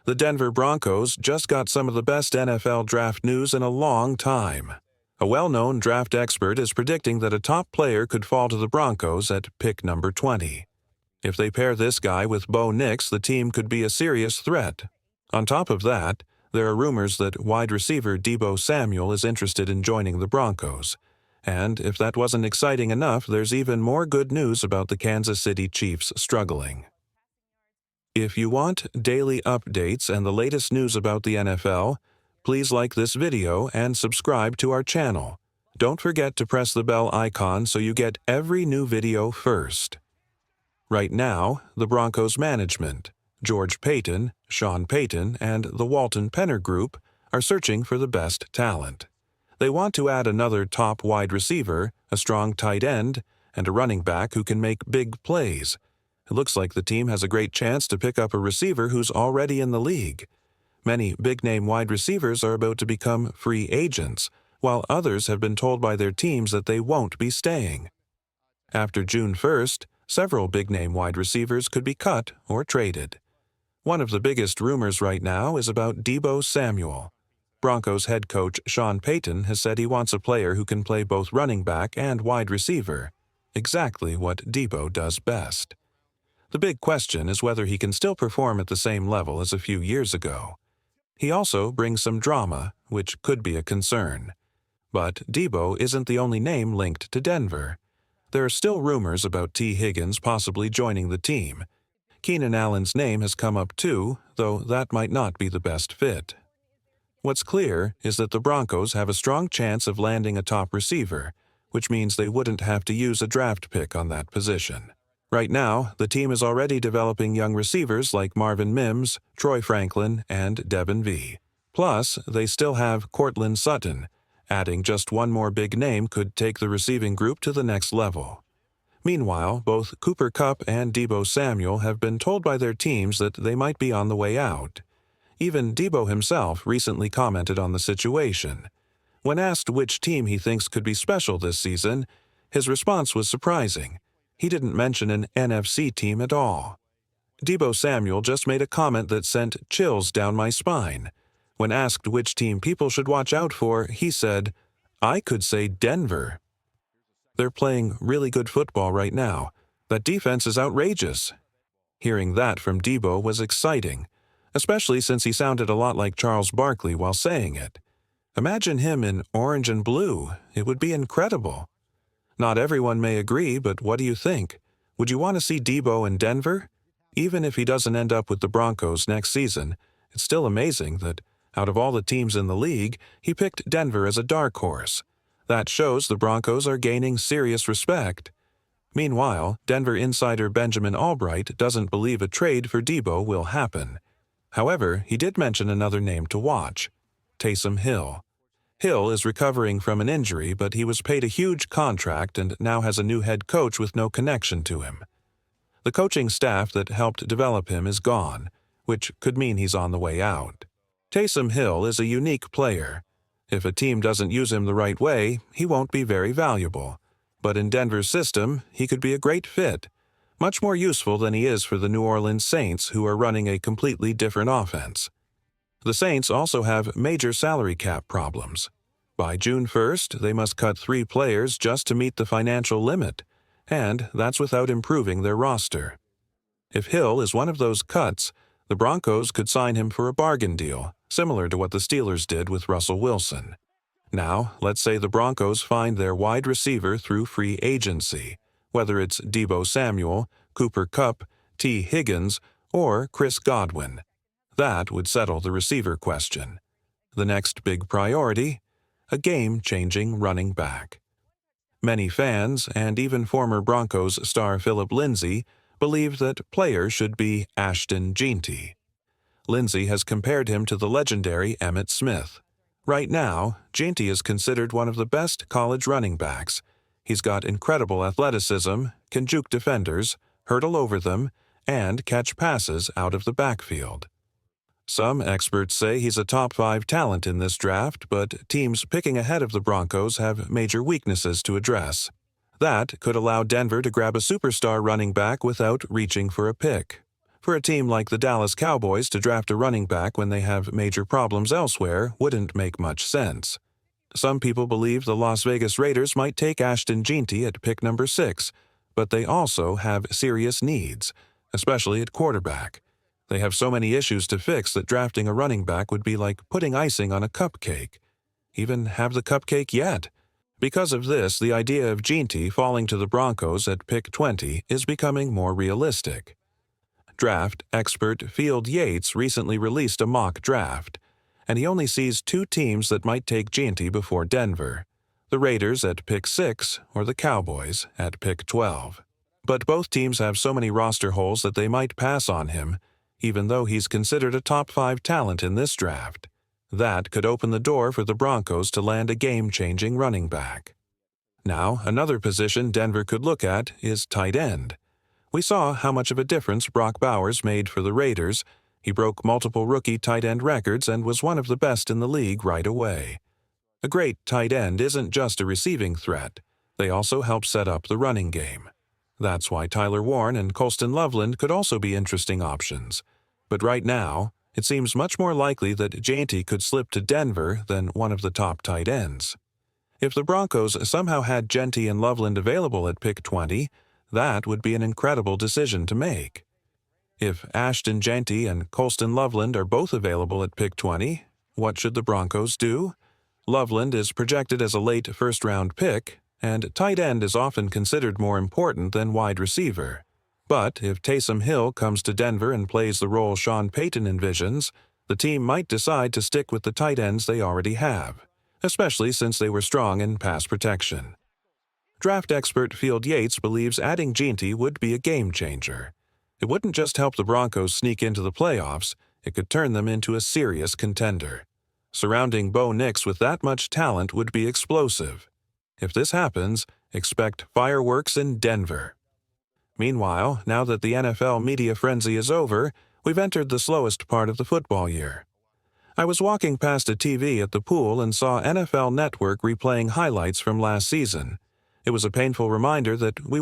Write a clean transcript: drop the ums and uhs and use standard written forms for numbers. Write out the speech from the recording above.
The Denver Broncos just got some of the best NFL draft news in a long time. A well-known draft expert is predicting that a top player could fall to the Broncos at pick number 20. If they pair this guy with Bo Nix, the team could be a serious threat. On top of that, there are rumors that wide receiver Deebo Samuel is interested in joining the Broncos. And if that wasn't exciting enough, there's even more good news about the Kansas City Chiefs struggling. If you want daily updates and the latest news about the NFL, please like this video and subscribe to our channel. Don't forget to press the bell icon so you get every new video first. Right now, the Broncos management, George Paton, Sean Payton, and the Walton Penner Group are searching for the best talent. They want to add another top wide receiver, a strong tight end, and a running back who can make big plays. It looks like the team has a great chance to pick up a receiver who's already in the league. Many big-name wide receivers are about to become free agents, while others have been told by their teams that they won't be staying. After June 1st, several big-name wide receivers could be cut or traded. One of the biggest rumors right now is about Deebo Samuel. Broncos head coach Sean Payton has said he wants a player who can play both running back and wide receiver, exactly what Deebo does best. The big question is whether he can still perform at the same level as a few years ago. He also brings some drama, which could be a concern. But Deebo isn't the only name linked to Denver. There are still rumors about T. Higgins possibly joining the team. Keenan Allen's name has come up too, though that might not be the best fit. What's clear is that the Broncos have a strong chance of landing a top receiver, which means they wouldn't have to use a draft pick on that position. Right now, the team is already developing young receivers like Marvin Mims, Troy Franklin, and Devin V. Plus, they still have Courtland Sutton. Adding just one more big name could take the receiving group to the next level. Meanwhile, both Cooper Kupp and Deebo Samuel have been told by their teams that they might be on the way out. Even Deebo himself recently commented on the situation. When asked which team he thinks could be special this season, his response was surprising. He didn't mention an NFC team at all. Deebo Samuel just made a comment that sent chills down my spine. When asked which team people should watch out for, he said, "I could say Denver." They're playing really good football right now. That defense is outrageous. Hearing that from Deebo was exciting, especially since he sounded a lot like Charles Barkley while saying it. Imagine him in orange and blue. It would be incredible. Not everyone may agree, but what do you think? Would you want to see Deebo in Denver? Even if he doesn't end up with the Broncos next season, it's still amazing that, out of all the teams in the league, he picked Denver as a dark horse. That shows the Broncos are gaining serious respect. Meanwhile, Denver insider Benjamin Albright doesn't believe a trade for Deebo will happen. However, he did mention another name to watch: Taysom Hill. Hill is recovering from an injury, but he was paid a huge contract and now has a new head coach with no connection to him. The coaching staff that helped develop him is gone, which could mean he's on the way out. Taysom Hill is a unique player. If a team doesn't use him the right way, he won't be very valuable. But in Denver's system, he could be a great fit, much more useful than he is for the New Orleans Saints, who are running a completely different offense. The Saints also have major salary cap problems. By June 1st, they must cut 3 players just to meet the financial limit, and that's without improving their roster. If Hill is one of those cuts, the Broncos could sign him for a bargain deal, similar to what the Steelers did with Russell Wilson. Now, let's say the Broncos find their wide receiver through free agency, whether it's Deebo Samuel, Cooper Kupp, T. Higgins, or Chris Godwin. That would settle the receiver question. The next big priority: a game-changing running back. Many fans, and even former Broncos star Philip Lindsay, believe that player should be Ashton Jeanty. Lindsay has compared him to the legendary Emmitt Smith. Right now, Jeanty is considered one of the best college running backs. He's got incredible athleticism, can juke defenders, hurdle over them, and catch passes out of the backfield. Some experts say he's a top 5 talent in this draft, but teams picking ahead of the Broncos have major weaknesses to address. That could allow Denver to grab a superstar running back without reaching for a pick. For a team like the Dallas Cowboys to draft a running back when they have major problems elsewhere wouldn't make much sense. Some people believe the Las Vegas Raiders might take Ashton Jeanty at pick number 6, but they also have serious needs, especially at quarterback. They have so many issues to fix that drafting a running back would be like putting icing on a cupcake. Even have the cupcake yet? Because of this, the idea of Jeanty falling to the Broncos at pick 20 is becoming more realistic. Draft expert Field Yates recently released a mock draft, and he only sees 2 teams that might take Jeanty before Denver: the Raiders at pick 6 or the Cowboys at pick 12. But both teams have so many roster holes that they might pass on him, even though he's considered a top 5 talent in this draft. That could open the door for the Broncos to land a game-changing running back. Now, another position Denver could look at is tight end. We saw how much of a difference Brock Bowers made for the Raiders. He broke multiple rookie tight end records and was one of the best in the league right away. A great tight end isn't just a receiving threat. They also help set up the running game. That's why Tyler Warren and Colston Loveland could also be interesting options. But right now, it seems much more likely that Jeanty could slip to Denver than one of the top tight ends. If the Broncos somehow had Jeanty and Loveland available at pick 20, that would be an incredible decision to make. If Ashton Jeanty and Colston Loveland are both available at pick 20, what should the Broncos do? Loveland is projected as a late first-round pick, and tight end is often considered more important than wide receiver. But if Taysom Hill comes to Denver and plays the role Sean Payton envisions, the team might decide to stick with the tight ends they already have, especially since they were strong in pass protection. Draft expert Field Yates believes adding Jeanty would be a game-changer. It wouldn't just help the Broncos sneak into the playoffs, it could turn them into a serious contender. Surrounding Bo Nix with that much talent would be explosive. If this happens, expect fireworks in Denver. Meanwhile, now that the NFL media frenzy is over, we've entered the slowest part of the football year. I was walking past a TV at the pool and saw NFL Network replaying highlights from last season. It was a painful reminder that we